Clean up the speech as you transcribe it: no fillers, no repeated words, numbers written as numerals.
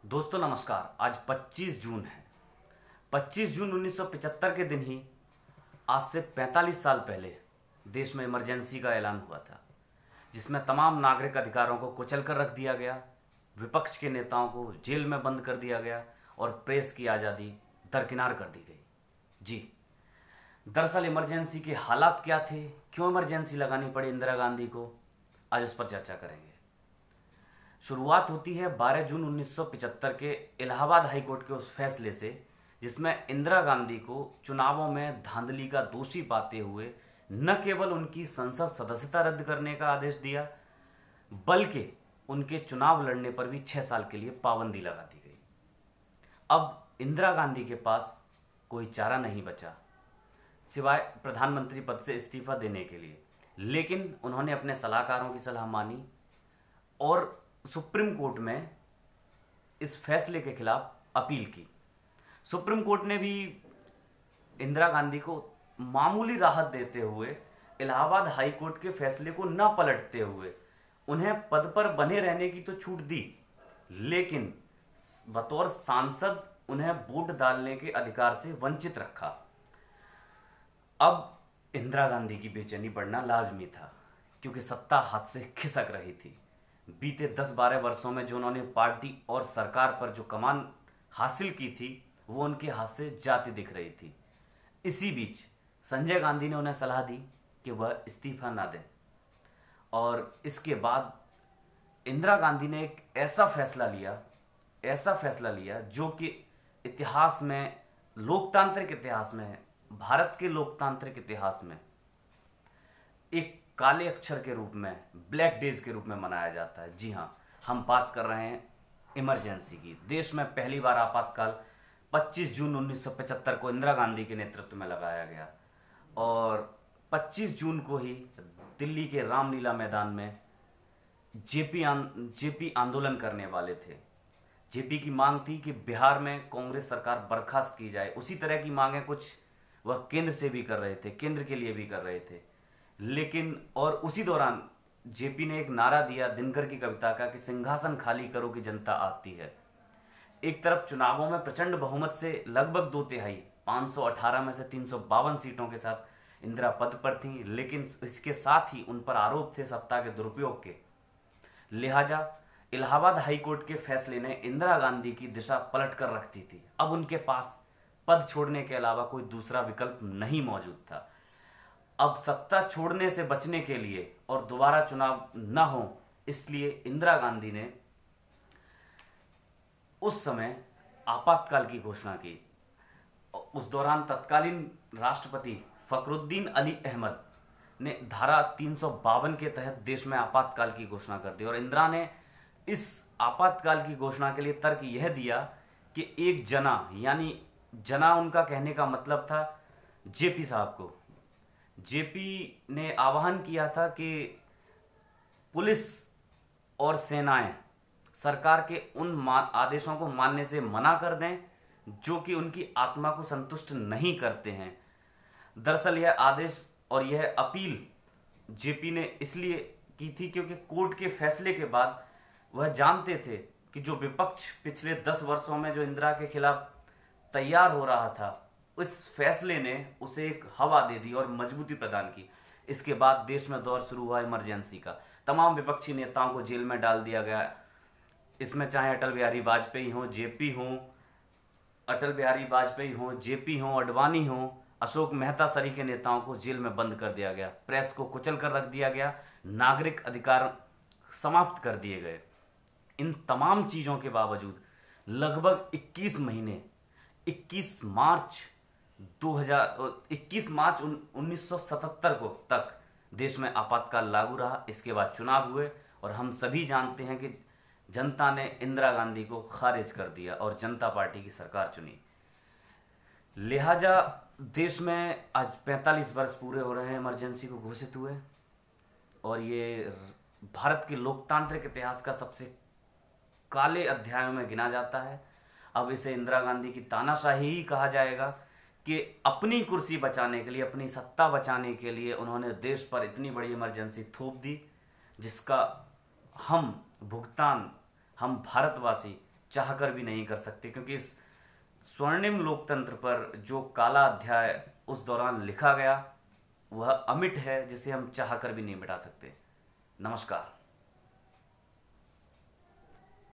दोस्तों नमस्कार। आज 25 जून है। 25 जून 1975 के दिन ही आज से 45 साल पहले देश में इमरजेंसी का ऐलान हुआ था, जिसमें तमाम नागरिक अधिकारों को कुचल कर रख दिया गया, विपक्ष के नेताओं को जेल में बंद कर दिया गया और प्रेस की आज़ादी दरकिनार कर दी गई। जी, दरअसल इमरजेंसी के हालात क्या थे, क्यों इमरजेंसी लगानी पड़ी इंदिरा गांधी को, आज उस पर चर्चा करेंगे। शुरुआत होती है 12 जून 1975 के इलाहाबाद हाई कोर्ट के उस फैसले से, जिसमें इंदिरा गांधी को चुनावों में धांधली का दोषी पाते हुए न केवल उनकी संसद सदस्यता रद्द करने का आदेश दिया, बल्कि उनके चुनाव लड़ने पर भी 6 साल के लिए पाबंदी लगा दी गई। अब इंदिरा गांधी के पास कोई चारा नहीं बचा सिवाय प्रधानमंत्री पद से इस्तीफा देने के लिए, लेकिन उन्होंने अपने सलाहकारों की सलाह मानी और सुप्रीम कोर्ट में इस फैसले के खिलाफ अपील की। सुप्रीम कोर्ट ने भी इंदिरा गांधी को मामूली राहत देते हुए इलाहाबाद हाई कोर्ट के फैसले को न पलटते हुए उन्हें पद पर बने रहने की तो छूट दी, लेकिन बतौर सांसद उन्हें वोट डालने के अधिकार से वंचित रखा। अब इंदिरा गांधी की बेचैनी बढ़ना लाजमी था, क्योंकि सत्ता हाथ से खिसक रही थी। बीते 10-12 वर्षों में जो उन्होंने पार्टी और सरकार पर जो कमान हासिल की थी, वो उनके हाथ से जाती दिख रही थी। इसी बीच संजय गांधी ने उन्हें सलाह दी कि वह इस्तीफा ना दें, और इसके बाद इंदिरा गांधी ने एक ऐसा फैसला लिया जो कि इतिहास में, लोकतांत्रिक इतिहास में, भारत के लोकतांत्रिक इतिहास में एक काले अक्षर के रूप में, ब्लैक डेज के रूप में मनाया जाता है। जी हाँ, हम बात कर रहे हैं इमरजेंसी की। देश में पहली बार आपातकाल 25 जून 1975 को इंदिरा गांधी के नेतृत्व में लगाया गया, और 25 जून को ही दिल्ली के रामलीला मैदान में जेपी आंदोलन करने वाले थे। जेपी की मांग थी कि बिहार में कांग्रेस सरकार बर्खास्त की जाए। उसी तरह की मांगें कुछ वह केंद्र से भी कर रहे थे, केंद्र के लिए भी कर रहे थे। लेकिन और उसी दौरान जेपी ने एक नारा दिया दिनकर की कविता का कि सिंहासन खाली करो कि जनता आती है। एक तरफ चुनावों में प्रचंड बहुमत से लगभग 2/3 518 में से 352 सीटों के साथ इंदिरा पद पर थी, लेकिन इसके साथ ही उन पर आरोप थे सत्ता के दुरुपयोग के। लिहाजा इलाहाबाद हाई कोर्ट के फैसले ने इंदिरा गांधी की दिशा पलट कर रख दी थी। अब उनके पास पद छोड़ने के अलावा कोई दूसरा विकल्प नहीं मौजूद था। अब सत्ता छोड़ने से बचने के लिए और दोबारा चुनाव न हो, इसलिए इंदिरा गांधी ने उस समय आपातकाल की घोषणा की। उस दौरान तत्कालीन राष्ट्रपति फखरुद्दीन अली अहमद ने धारा 352 के तहत देश में आपातकाल की घोषणा कर दी, और इंदिरा ने इस आपातकाल की घोषणा के लिए तर्क यह दिया कि एक जना, यानी जना उनका कहने का मतलब था जेपी साहब को। जेपी ने आह्वान किया था कि पुलिस और सेनाएं सरकार के उन आदेशों को मानने से मना कर दें जो कि उनकी आत्मा को संतुष्ट नहीं करते हैं। दरअसल यह आदेश और यह अपील जेपी ने इसलिए की थी क्योंकि कोर्ट के फैसले के बाद वह जानते थे कि जो विपक्ष पिछले 10 वर्षों में जो इंदिरा के खिलाफ तैयार हो रहा था, इस फैसले ने उसे एक हवा दे दी और मजबूती प्रदान की। इसके बाद देश में दौर शुरू हुआ इमरजेंसी का। तमाम विपक्षी नेताओं को जेल में डाल दिया गया। इसमें चाहे अटल बिहारी वाजपेयी हों, जेपी हों, अडवाणी हों, अशोक मेहता सरी के नेताओं को जेल में बंद कर दिया गया। प्रेस को कुचल कर रख दिया गया। नागरिक अधिकार समाप्त कर दिए गए। इन तमाम चीज़ों के बावजूद लगभग 21 मार्च 1977 को तक देश में आपातकाल लागू रहा। इसके बाद चुनाव हुए, और हम सभी जानते हैं कि जनता ने इंदिरा गांधी को खारिज कर दिया और जनता पार्टी की सरकार चुनी। लिहाजा देश में आज 45 वर्ष पूरे हो रहे हैं इमरजेंसी को घोषित हुए, और ये भारत के लोकतांत्रिक इतिहास का सबसे काले अध्यायों में गिना जाता है। अब इसे इंदिरा गांधी की तानाशाही ही कहा जाएगा कि अपनी कुर्सी बचाने के लिए, अपनी सत्ता बचाने के लिए उन्होंने देश पर इतनी बड़ी इमरजेंसी थोप दी, जिसका भुगतान हम भारतवासी चाहकर भी नहीं कर सकते, क्योंकि इस स्वर्णिम लोकतंत्र पर जो काला अध्याय उस दौरान लिखा गया वह अमिट है, जिसे हम चाहकर भी नहीं मिटा सकते। नमस्कार।